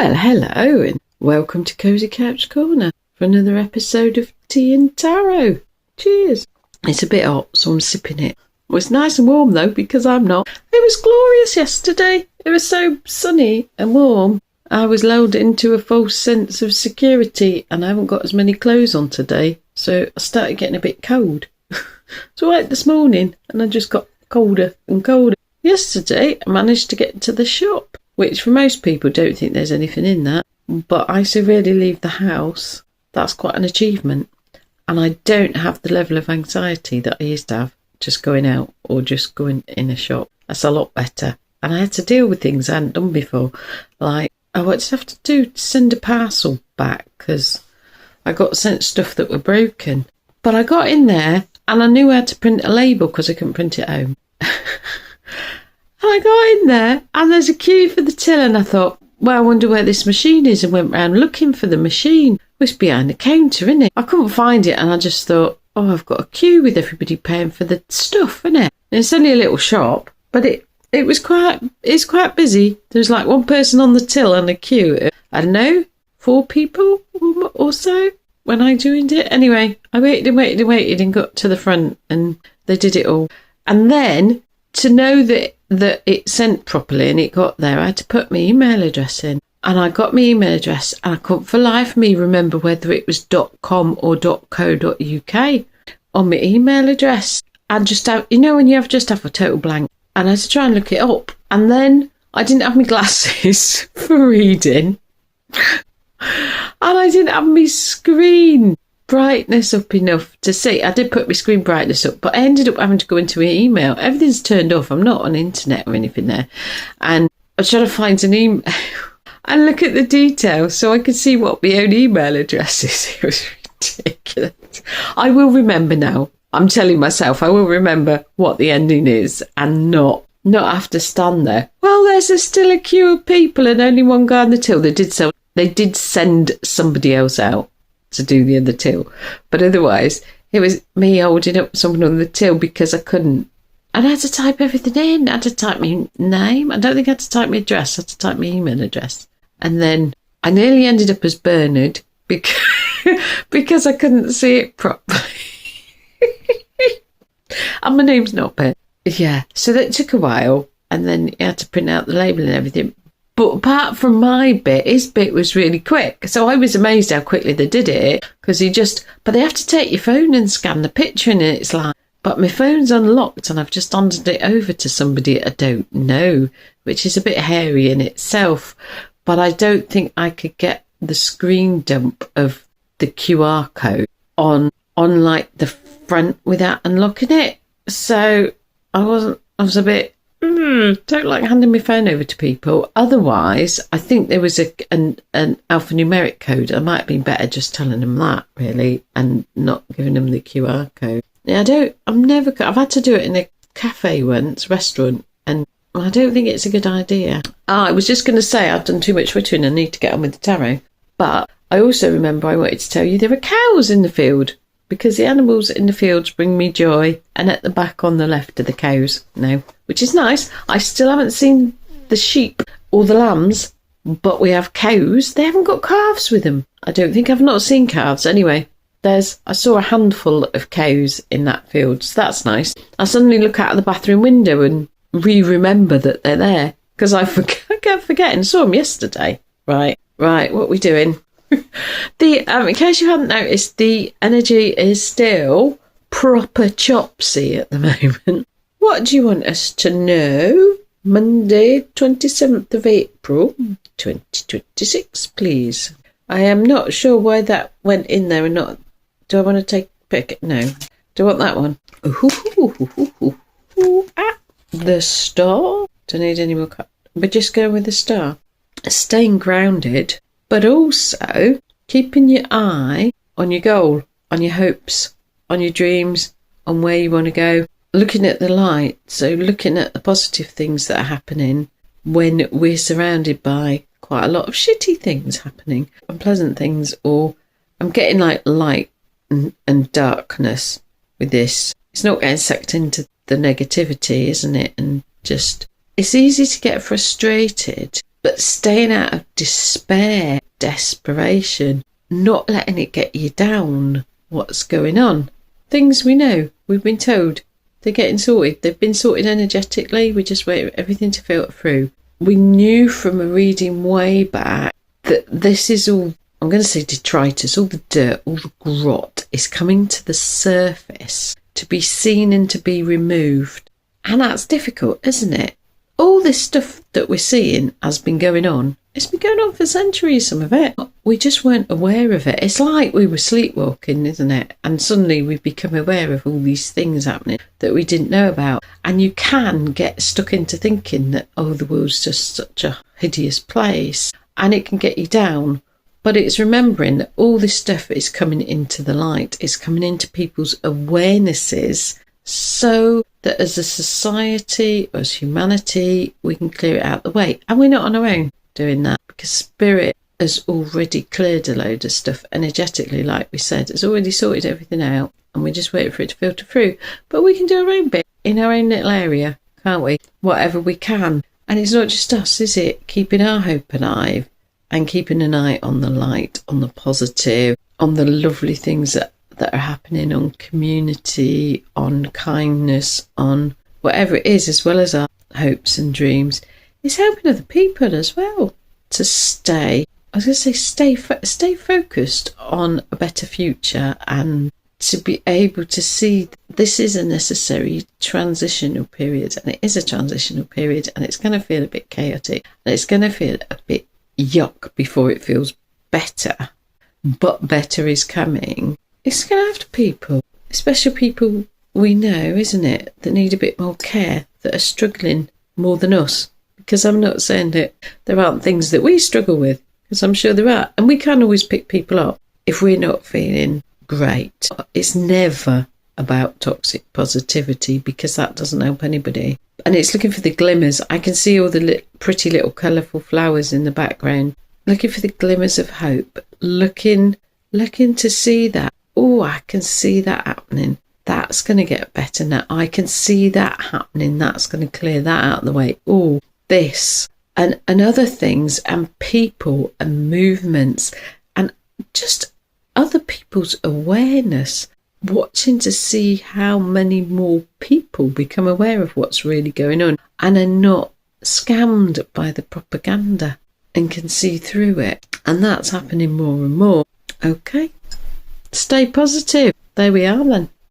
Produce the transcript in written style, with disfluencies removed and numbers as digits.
Well, hello and welcome to Cozy Couch Corner for another episode of Tea and Taro. Cheers. It's a bit hot, so I'm sipping it. Well, it's nice and warm though, because I'm not. It was glorious yesterday. It was so sunny and warm. I was lulled into a false sense of security and I haven't got as many clothes on today, so I started getting a bit cold. It's all right this morning and I just got colder and colder. Yesterday I managed to get to the shop, which for most people don't think there's anything in that, but I so rarely leave the house. That's quite an achievement. And I don't have the level of anxiety that I used to have just going out or just going in a shop. That's a lot better. And I had to deal with things I hadn't done before. Like, what did I have to do to send a parcel back? Because I got sent stuff that were broken. But I got in there and I knew how to print a label because I couldn't print it home. And I got in there and there's a queue for the till and I thought, well, I wonder where this machine is, and went round looking for the machine. It was behind the counter, innit? I couldn't find it and I just thought, oh, I've got a queue with everybody paying for the stuff, innit? And it's only a little shop, but it's quite busy. There's like one person on the till and a queue. I don't know, 4 people or so when I joined it. Anyway, I waited and got to the front and they did it all. And then to know that it sent properly and it got there, I had to put my email address in. And I got my email address and I couldn't for life of me remember whether it was .com or .co.uk on my email address. I just have, when you just have a total blank. And I had to try and look it up. And then I didn't have my glasses for reading. And I didn't have my screen brightness up enough to see. I did put my screen brightness up, but I ended up having to go into my email. Everything's turned off. I'm not on internet or anything there. And I was trying to find an email and look at the details so I could see what my own email address is. It was ridiculous. I will remember now. I'm telling myself I will remember what the ending is and not have to stand there. Well, there's still a queue of people and only one guy on the till. They did send somebody else out to do the other till, but otherwise it was me holding up someone on the till because I couldn't. And I had to type everything in. I had to type my name. I don't think I had to type my address. I had to type my email address. And then I nearly ended up as Bernard because I couldn't see it properly. And my name's not Bernard. Yeah, so that took a while. And then you had to print out the label and everything. But apart from my bit, his bit was really quick. So I was amazed how quickly they did it. Because but they have to take your phone and scan the picture and it's like, but my phone's unlocked and I've just handed it over to somebody I don't know, which is a bit hairy in itself. But I don't think I could get the screen dump of the QR code on like the front without unlocking it. So I was a bit, don't like handing my phone over to people. Otherwise, I think there was an alphanumeric code. I might have been better just telling them that, really, and not giving them the QR code. Yeah, I've had to do it in a cafe once, restaurant, and I don't think it's a good idea. I was just going to say I've done too much twittering and need to get on with the tarot. But I also remember I wanted to tell you there are cows in the field, because the animals in the fields bring me joy, and at the back on the left are the cows now, which is nice. I still haven't seen the sheep or the lambs, but we have cows. They haven't got calves with them. I don't think. I've not seen calves. Anyway, I saw a handful of cows in that field, so that's nice. I suddenly look out of the bathroom window and remember that they're there, because I kept forgetting. I saw them yesterday. Right, what are we doing? In case you hadn't noticed, the energy is still proper chopsy at the moment. What do you want us to know? Monday, 27th of April, 2026, please. I am not sure why that went in there and not. Do I want to take a pick? No. Do I want that one? The star. Don't need any more cut. We're just going with the star. Staying grounded, but also keeping your eye on your goal, on your hopes, on your dreams, on where you want to go. Looking at the light, so looking at the positive things that are happening when we're surrounded by quite a lot of shitty things happening, unpleasant things, or I'm getting like light and darkness with this. It's not getting sucked into the negativity, isn't it? And just, it's easy to get frustrated But staying out of despair, desperation, not letting it get you down. What's going on? Things we know, we've been told, they're getting sorted. They've been sorted energetically. We just wait for everything to filter through. We knew from a reading way back that this is all, I'm going to say detritus, all the dirt, all the grot is coming to the surface to be seen and to be removed. And that's difficult, isn't it? All this stuff that we're seeing has been going on. It's been going on for centuries, some of it. We just weren't aware of it. It's like we were sleepwalking, isn't it? And suddenly we've become aware of all these things happening that we didn't know about. And you can get stuck into thinking that, oh, the world's just such a hideous place. And it can get you down. But it's remembering that all this stuff is coming into the light. It's coming into people's awarenesses so that as a society, as humanity, we can clear it out the way. And we're not on our own doing that, because spirit has already cleared a load of stuff energetically, like we said. It's already sorted everything out, and we just wait for it to filter through. But we can do our own bit in our own little area, can't we? Whatever we can. And it's not just us, is it? Keeping our hope alive and keeping an eye on the light, on the positive, on the lovely things that are happening, on community, on kindness, on whatever it is, as well as our hopes and dreams. It's helping other people as well to stay focused on a better future, and to be able to see this is a necessary transitional period, and it is a transitional period, and it's going to feel a bit chaotic, and it's going to feel a bit yuck before it feels better, but better is coming. It's going to have people, especially people we know, isn't it, that need a bit more care, that are struggling more than us. Because I'm not saying that there aren't things that we struggle with, because I'm sure there are. And we can always pick people up if we're not feeling great. It's never about toxic positivity, because that doesn't help anybody. And it's looking for the glimmers. I can see all the pretty little colourful flowers in the background, looking for the glimmers of hope, looking to see that. Oh, I can see that happening. That's going to get better now. I can see that happening. That's going to clear that out of the way. Oh, this and other things, and people and movements, and just other people's awareness, watching to see how many more people become aware of what's really going on and are not scammed by the propaganda and can see through it. And that's happening more and more. Okay, stay positive. There we are then.